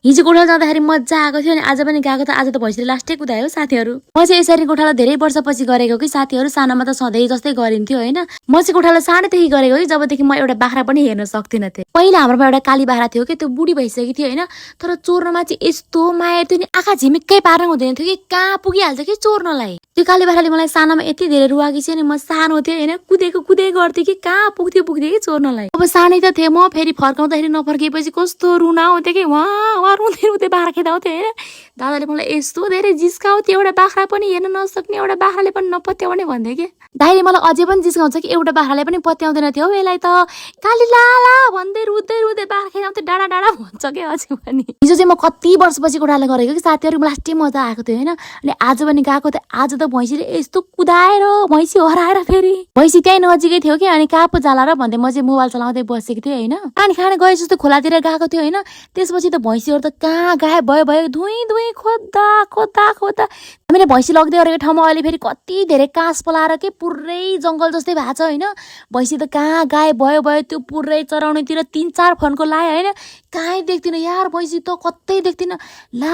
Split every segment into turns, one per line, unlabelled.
हिजो गोठाला जाँदाखेरि मजा आएको थियो अनि आज पनि गएको त आज त भैँसीले लास्टै कुदायो साथीहरू। म चाहिँ यसरी गोठाला धेरै वर्षपछि गरेको कि साथीहरू। सानोमा त सधैँ जस्तै गरिन्थ्यो होइन। म चाहिँ गोठाला सानैदेखि गरेको कि जबदेखि म एउटा बाख्रा पनि हेर्न सक्दिनँ थिएँ। पहिला हाम्रोमा एउटा काली बाख्रा थियो कि त्यो बुढी भइसकेको थियो होइन। तर चोर्नमा चाहिँ यस्तो माया थियो नि, आँखा झिमिक्कै पार्न हुँदैन थियो कि कहाँ पुगिहाल्छ कि चोर्नलाई। त्यो काली बाख्राले मलाई सानोमा यति धेरै रुवाकी थियो नि, म सानो थिएँ होइन, कुदै गर्थेँ कि कहाँ पुग्थ्यो कि चोर्नलाई। अब सानै त थिएँ म, फेरि फर्काउँदाखेरि नफर्किएपछि कस्तो रुन आउँथ्यो कि वहाँ रुँदै बाख्रा खेदाउँथ्यो होइन। दादाले मलाई यस्तो धेरै जिस्काउँथ्यो, एउटा बाख्रा पनि हेर्न नसक्ने, एउटा बाख्राले पनि नपत्याउने भन्थ्यो कि। दाइले मलाई अझै पनि जिस्काउँछ कि एउटा बाख्राले पनि पत्याउँदैन थियो यसलाई त, काली लाला भन्दै रुँदै बाख्रा खेदाउँथ्यो, डाँडा भन्छ क्या अझै पनि। हिजो चाहिँ म कति वर्षपछि गोठाला गरेको कि साथीहरू, लास्टै मजा आएको थियो होइन। अनि आज पनि गएको थियो। आज त भैँसीले यस्तो कुदाएर भैँसी हराएर फेरि भैँसी त्यहीँ नजिकै थियो कि। अनि कहाँ पो जाला र भन्दै म चाहिँ मोबाइल चलाउँदै बसेको थिएँ होइन। पानी खान गए जस्तो खोलातिर गएको थियो होइन। त्यसपछि त भैँसीहरू त कहाँ गायब भयो धुई खोज्दा हामीले भैँसी लग्दै गरेको ठाउँमा अहिले फेरि कति धेरै काँस पलाएर के पुरै जङ्गल जस्तै भएको छ होइन। भैँसी त कहाँ गायब भयो त्यो पुरै चराउनेतिर 3-4 फन्को लायो होइन, कहीँ देख्दिनँ यार भैँसी त, कतै देख्दिनँ। ला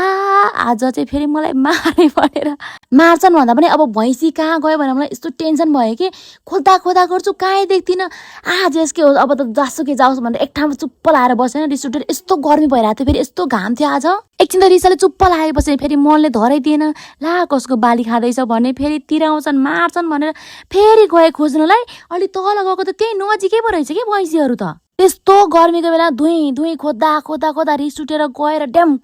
आज चाहिँ फेरि मलाई मारे भनेर मार्छन् भन्दा पनि अब भैँसी कहाँ गयो भनेर मलाई यस्तो टेन्सन भयो कि खोज्दा गर्छु कहीँ देख्दिनँ। आज यसके हो अब त जासुकै जाओस् भनेर एक ठाउँमा चुप्प लाएर बसेन। रिस उठेर यस्तो गर्मी भइरहेको थियो, फेरि यस्तो घाम थियो आज। एकछिन त रिसाले चुप्प लागे बसेँ, फेरि मनले धरै दिएन। ला कसको बाली खाँदैछ भने फेरि तिराउँछन् मार्छन् भनेर फेरि गए खोज्नलाई। अलि तल गएको त त्यही नजिकै पो रहेछ कि भैँसीहरू त। त्यस्तो गर्मीको बेला धुई खोज्दा रिस उठेर गएर ड्याम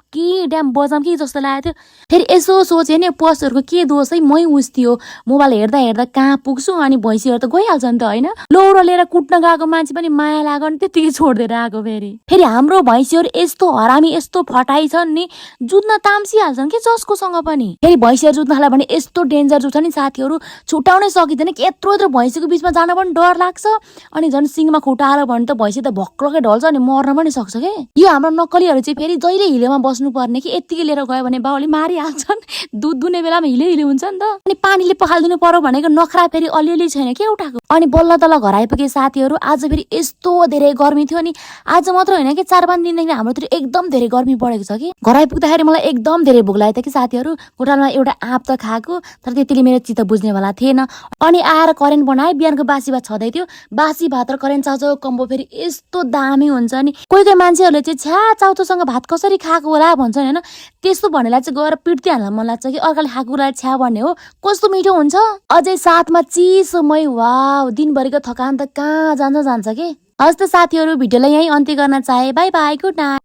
बजाम कि जस्तो लागेको थियो। फेरि यसो सोचेँ नि पशुहरूको के दोष है, मै उस थियो। मोबाइल हेर्दा कहाँ पुग्छु अनि भैँसीहरू त गइहाल्छ नि त होइन। लौरो लिएर कुट्न गएको मान्छे पनि माया लाग्यो नि त्यतिकै छोडिदिएर आएको। फेरि हाम्रो भैँसीहरू यस्तो हरामी यस्तो फटाइ छन् नि, जुत्न ताम्सिहाल्छन् कि जसकोसँग पनि। फेरि भैँसीहरू जुत्न थाल्यो भने यस्तो डेन्जर जुत्छ नि साथीहरू, छुटाउनै सकिँदैन कि। यत्रो भैँसीको बिचमा जान पनि डर लाग्छ। अनि झन् सिङमा खुट्टा हाल्यो भने त भैँसी त भक्ककै ढल्छ अनि मर्न पनि सक्छ के। यो हाम्रो नक्कलीहरू चाहिँ फेरि जहिले हिलोमा बस्नु पर्ने कि, यत्तिकै लिएर गयो भने बाउले मारिहाल्छन्। दुध दुने बेलामा हिलो हुन्छ नि त। अनि पानीले पखालिदिनु पर्यो भनेको नखरा फेरि अलिअलि छैन के उठाएको। अनि बल्ल तल घर आइपुगे साथीहरू। आज फेरि यस्तो धेरै गर्मी थियो नि, आज मात्र होइन कि 4-5 दिनदेखि हाम्रोतिर एकदम धेरै गर्मी बढेको छ कि। घर आइपुग्दाखेरि मलाई एकदम धेरै भोक लागेको थियो कि साथीहरू। गोठालामा एउटा आँप त खाएको, तर त्यतिले मेरो चित्त बुझ्नेवाला थिएन। अनि आएर करेन्ट बनाए, बिहानको बासी भात छँदै थियो। बासी भात र करेन्ट चाउचाउ कम्बो फेरि यस्तो दामी हुन्छ नि। कोही मान्छेहरूले चाहिँ छ्या चाउचाउसँग भात कसरी खाएको होला भन्छन् होइन। त्यस्तो भनेर चाहिँ गएर पिट्दै हाल्न मन लाग्छ कि, अर्काले खाएको कुरा छ्या भन्ने हो। कस्तो मिठो हुन्छ, अझै साथमा चिसोमै। वाउ, दिनभरिको थकान त कहाँ जान्छ के। हस् त साथीहरू, भिडियोलाई यहीँ अन्त्य गर्न चाहे। By by, good night.